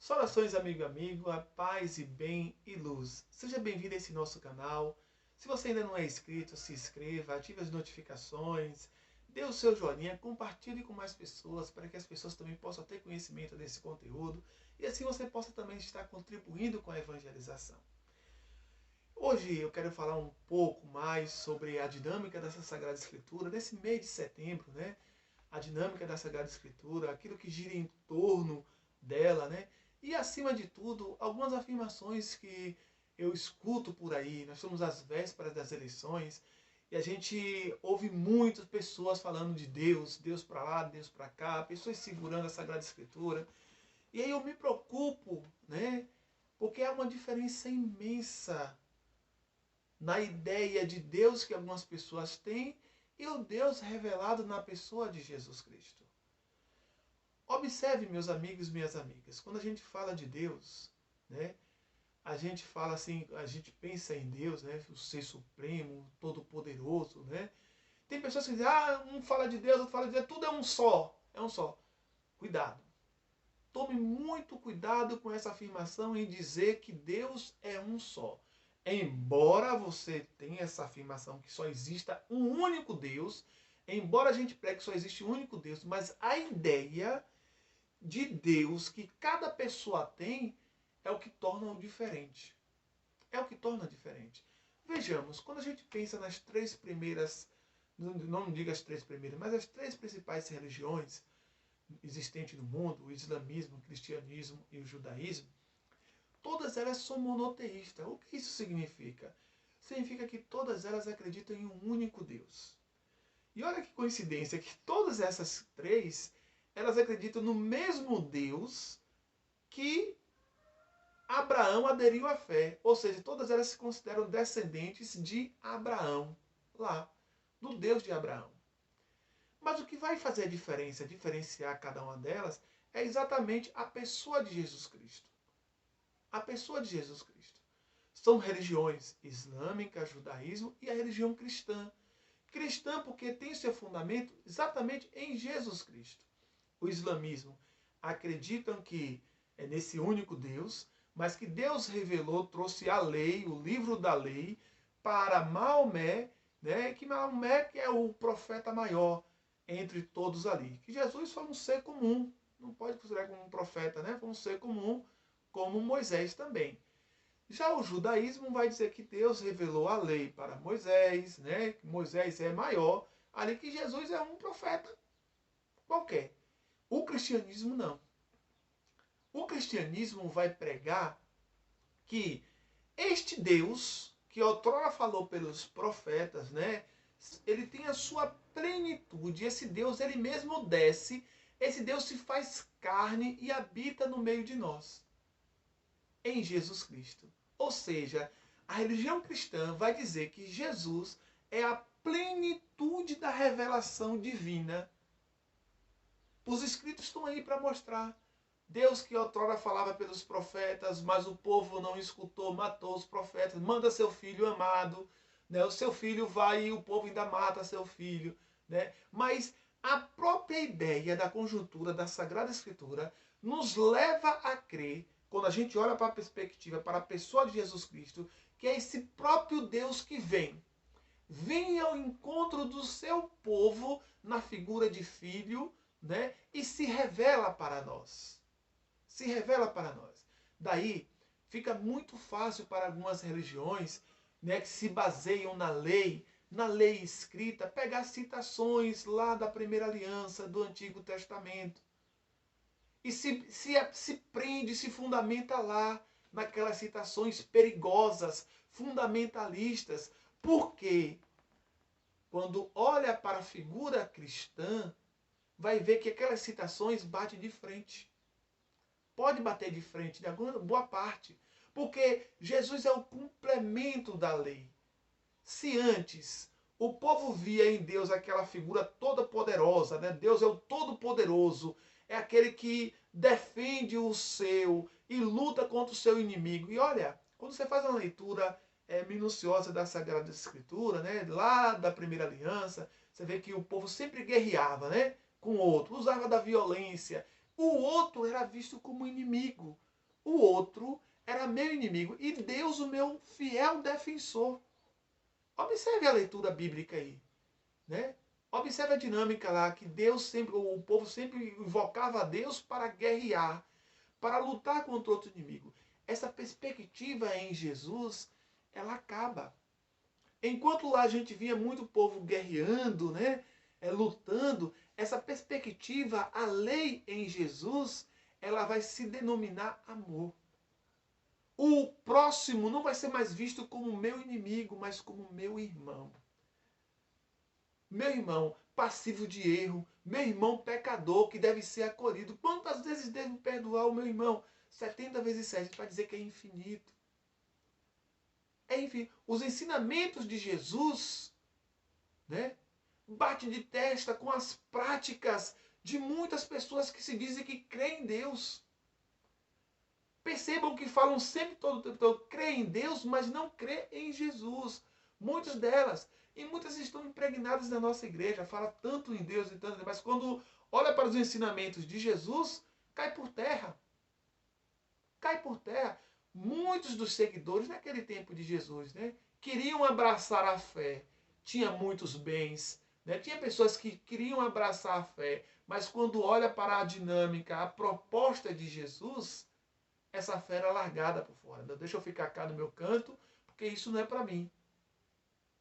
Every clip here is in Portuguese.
Saudações, amigo, a paz e bem e luz. Seja bem-vindo a esse nosso canal. Se você ainda não é inscrito, se inscreva, ative as notificações, dê o seu joinha, compartilhe com mais pessoas para que as pessoas também possam ter conhecimento desse conteúdo e assim você possa também estar contribuindo com a evangelização. Hoje eu quero falar um pouco mais sobre a dinâmica dessa Sagrada Escritura, nesse mês de setembro, né? A dinâmica da Sagrada Escritura, aquilo que gira em torno dela, né? E acima de tudo, algumas afirmações que eu escuto por aí. Nós estamos às vésperas das eleições e a gente ouve muitas pessoas falando de Deus, Deus para lá, Deus para cá, pessoas segurando a Sagrada Escritura. E aí eu me preocupo, né? Porque há uma diferença imensa na ideia de Deus que algumas pessoas têm e o Deus revelado na pessoa de Jesus Cristo. Observe, meus amigos e minhas amigas, quando a gente fala de Deus, né, a gente fala assim, a gente pensa em Deus, né, o Ser Supremo, Todo-Poderoso, né? Tem pessoas que dizem, um fala de Deus, outro fala de Deus, tudo é um só, é um só. Cuidado. Tome muito cuidado com essa afirmação em dizer que Deus é um só. Embora você tenha essa afirmação que só exista um único Deus, embora a gente pregue que só existe um único Deus, mas a ideia de Deus que cada pessoa tem é o que torna o diferente. É o que torna diferente. Vejamos, quando a gente pensa nas três primeiras, não diga as três primeiras, mas as três principais religiões existentes no mundo, o islamismo, o cristianismo e o judaísmo, todas elas são monoteístas. O que isso significa? Significa que todas elas acreditam em um único Deus. E olha que coincidência, que todas essas três, elas acreditam no mesmo Deus que Abraão aderiu à fé. Ou seja, todas elas se consideram descendentes de Abraão, lá, do Deus de Abraão. Mas o que vai fazer a diferença, diferenciar cada uma delas, é exatamente a pessoa de Jesus Cristo. A pessoa de Jesus Cristo. São religiões islâmica, judaísmo e a religião cristã. Cristã porque tem seu fundamento exatamente em Jesus Cristo. O islamismo acreditam que é nesse único Deus, mas que Deus revelou, trouxe a lei, o livro da lei, para Maomé, né? Que Maomé que é o profeta maior entre todos ali. Que Jesus foi um ser comum, não pode considerar como um profeta, né? Foi um ser comum, como Moisés também. Já o judaísmo vai dizer que Deus revelou a lei para Moisés, né? Que Moisés é maior, ali que Jesus é um profeta qualquer. O cristianismo não. O cristianismo vai pregar que este Deus, que outrora falou pelos profetas, né? Ele tem a sua plenitude. Esse Deus, ele mesmo desce. Esse Deus se faz carne e habita no meio de nós. Em Jesus Cristo. Ou seja, a religião cristã vai dizer que Jesus é a plenitude da revelação divina. Os escritos estão aí para mostrar. Deus que outrora falava pelos profetas, mas o povo não escutou, matou os profetas, manda seu filho amado, né? O seu filho vai e o povo ainda mata seu filho, né? Mas a própria ideia da conjuntura da Sagrada Escritura nos leva a crer, quando a gente olha para a perspectiva, para a pessoa de Jesus Cristo, que é esse próprio Deus que vem ao encontro do seu povo na figura de filho, né? E se revela para nós. Se revela para nós. Daí fica muito fácil para algumas religiões, né, que se baseiam na lei escrita, pegar citações lá da primeira aliança, do Antigo Testamento. E se prende, se fundamenta lá, naquelas citações perigosas, fundamentalistas. Porque quando olha para a figura cristã, vai ver que aquelas citações batem de frente. Pode bater de frente, de alguma boa parte. Porque Jesus é o complemento da lei. Se antes o povo via em Deus aquela figura toda poderosa, né? Deus é o todo-poderoso, é aquele que defende o seu e luta contra o seu inimigo. E olha, quando você faz uma leitura minuciosa da Sagrada Escritura, né? Lá da primeira aliança, você vê que o povo sempre guerreava, né? Com o outro, usava da violência. O outro era visto como inimigo. o outro era meu inimigo e Deus o meu fiel defensor. Observe a leitura bíblica aí, né? Observe a dinâmica lá, que Deus sempre, o povo sempre invocava a Deus para guerrear, para lutar contra outro inimigo. Essa perspectiva em Jesus, ela acaba. Enquanto lá a gente via muito povo guerreando, né? Lutando, essa perspectiva, a lei em Jesus, ela vai se denominar amor. O próximo não vai ser mais visto como meu inimigo, mas como meu irmão. Meu irmão passivo de erro, meu irmão pecador que deve ser acolhido. Quantas vezes devo perdoar o meu irmão? 70 vezes 7, para dizer que é infinito. Enfim, os ensinamentos de Jesus, né, batem de testa com as práticas de muitas pessoas que se dizem que creem em Deus. Percebam que falam sempre todo o tempo todo, creem em Deus, mas não creem em Jesus. Muitas delas. E muitas estão impregnadas na nossa igreja. Fala tanto em Deus e tanto, mas quando olha para os ensinamentos de Jesus, cai por terra. Cai por terra. Muitos dos seguidores naquele tempo de Jesus, né, queriam abraçar a fé. Tinha muitos bens, né? Tinha pessoas que queriam abraçar a fé, mas quando olha para a dinâmica, a proposta de Jesus, essa fé era largada por fora. Deixa eu ficar cá no meu canto, porque isso não é para mim.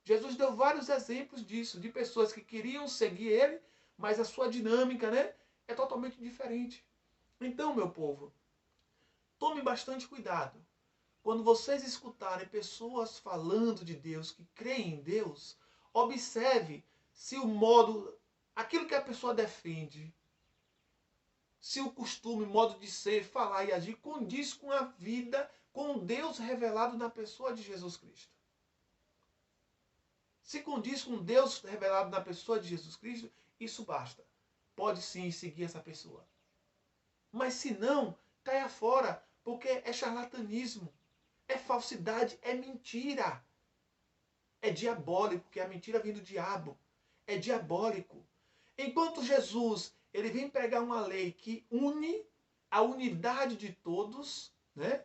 Jesus deu vários exemplos disso, de pessoas que queriam seguir ele, mas a sua dinâmica, né, é totalmente diferente. Então, meu povo, tome bastante cuidado. Quando vocês escutarem pessoas falando de Deus, que creem em Deus, observe se o modo, aquilo que a pessoa defende, se o costume, modo de ser, falar e agir condiz com a vida, com o Deus revelado na pessoa de Jesus Cristo. Se condiz com Deus revelado na pessoa de Jesus Cristo, isso basta. Pode sim seguir essa pessoa. Mas se não, caia fora, porque é charlatanismo, é falsidade, é mentira. É diabólico, porque a mentira vem do diabo. É diabólico. Enquanto Jesus, ele vem pregar uma lei que une a unidade de todos, né?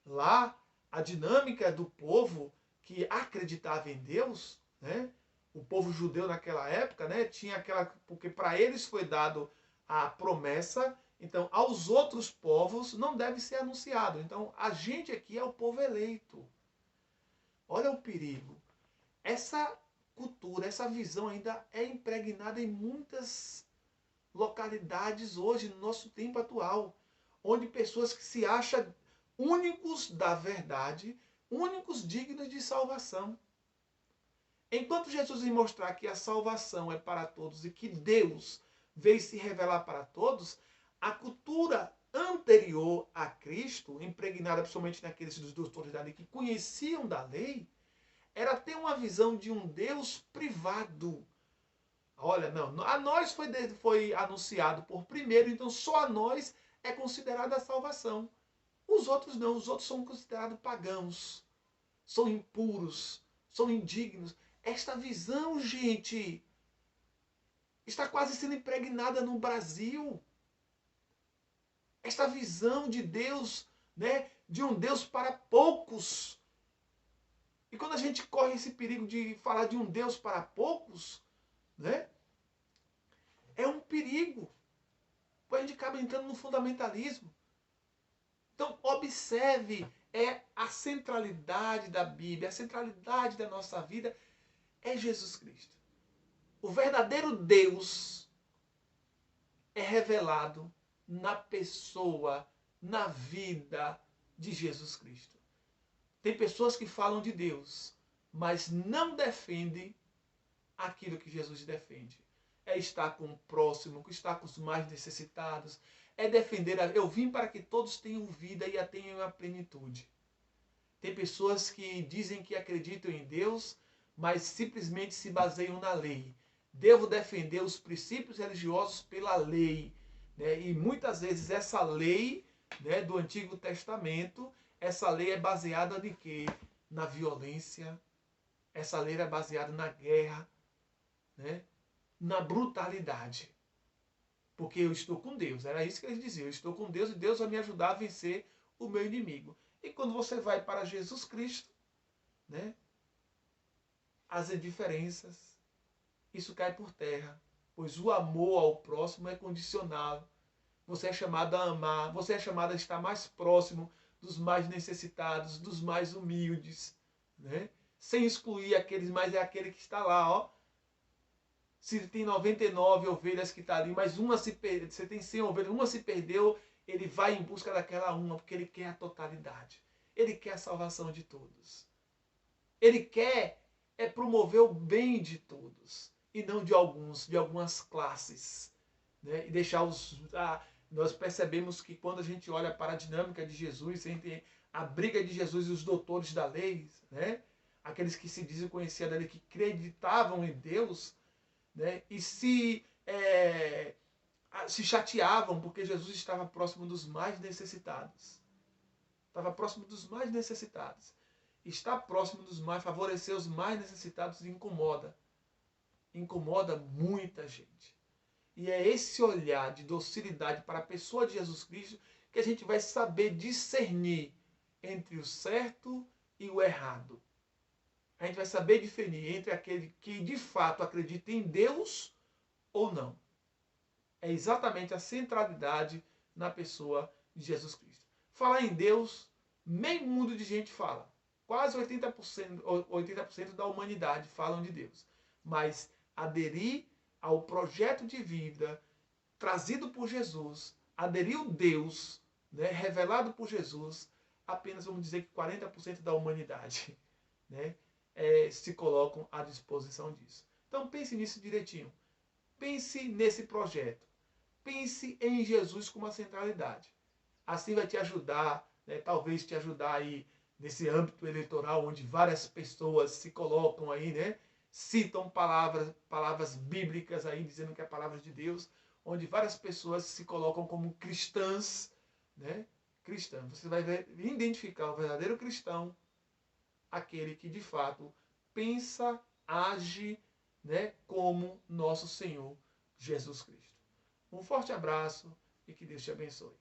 Lá, a dinâmica do povo que acreditava em Deus, né? O povo judeu naquela época, né? Tinha aquela, porque para eles foi dado a promessa, então aos outros povos não deve ser anunciado. Então a gente aqui é o povo eleito. Olha o perigo. Essa cultura, essa visão ainda é impregnada em muitas localidades hoje, no nosso tempo atual, onde pessoas que se acham únicos da verdade, únicos dignos de salvação. Enquanto Jesus vem mostrar que a salvação é para todos e que Deus veio se revelar para todos, a cultura anterior a Cristo, impregnada principalmente naqueles dos doutores da lei que conheciam da lei, era ter uma visão de um Deus privado. Olha, não, a nós foi anunciado por primeiro, então só a nós é considerada a salvação. Os outros não, os outros são considerados pagãos, são impuros, são indignos. Esta visão, gente, está quase sendo impregnada no Brasil. Esta visão de Deus, né, de um Deus para poucos. E quando a gente corre esse perigo de falar de um Deus para poucos, né, é um perigo. Pois a gente acaba entrando no fundamentalismo. Então, observe, a centralidade da Bíblia, a centralidade da nossa vida é Jesus Cristo. O verdadeiro Deus é revelado na pessoa, na vida de Jesus Cristo. Tem pessoas que falam de Deus, mas não defendem aquilo que Jesus defende. É estar com o próximo, estar com os mais necessitados, é defender eu vim para que todos tenham vida e a tenham a plenitude. Tem pessoas que dizem que acreditam em Deus, mas simplesmente se baseiam na lei. Devo defender os princípios religiosos pela lei, né? E muitas vezes essa lei, né, do Antigo Testamento, essa lei é baseada em quê? Na violência. Essa lei é baseada na guerra, né? Na brutalidade. Porque eu estou com Deus. Era isso que eles diziam. Eu estou com Deus e Deus vai me ajudar a vencer o meu inimigo. E quando você vai para Jesus Cristo, né, as indiferenças, isso cai por terra, pois o amor ao próximo é condicional. Você é chamado a amar, você é chamado a estar mais próximo dos mais necessitados, dos mais humildes, né? Sem excluir aqueles, mas é aquele que está lá, ó. Se tem 99 ovelhas que está ali, mas uma se perdeu, você tem 100 ovelhas, uma se perdeu, ele vai em busca daquela uma, porque ele quer a totalidade. Ele quer a salvação de todos. Ele quer promover o bem de todos, e não de alguns, de algumas classes, né? E deixar nós percebemos que quando a gente olha para a dinâmica de Jesus, entre a briga de Jesus e os doutores da lei, né? Aqueles que se dizem conhecer da lei, que acreditavam em Deus, né? E se chateavam porque Jesus estava próximo dos mais necessitados. Estava próximo dos mais necessitados. Estar próximo dos mais, favorecer os mais necessitados incomoda. Incomoda muita gente. E é esse olhar de docilidade para a pessoa de Jesus Cristo que a gente vai saber discernir entre o certo e o errado. A gente vai saber diferir entre aquele que de fato acredita em Deus ou não. É exatamente a centralidade na pessoa de Jesus Cristo. Falar em Deus, meio mundo de gente fala. Quase 80% da humanidade falam de Deus. Mas aderir ao projeto de vida trazido por Jesus, aderir ao Deus, né, revelado por Jesus, apenas vamos dizer que 40% da humanidade, né, se colocam à disposição disso. Então pense nisso direitinho. Pense nesse projeto. Pense em Jesus como a centralidade. Assim vai te ajudar, né, talvez te ajudar aí nesse âmbito eleitoral onde várias pessoas se colocam aí, né, citam palavras bíblicas aí dizendo que é a palavra de Deus, onde várias pessoas se colocam como cristãs, né? Cristã. Você vai identificar o verdadeiro cristão, aquele que de fato pensa, age, né, como nosso Senhor Jesus Cristo. Um forte abraço e que Deus te abençoe.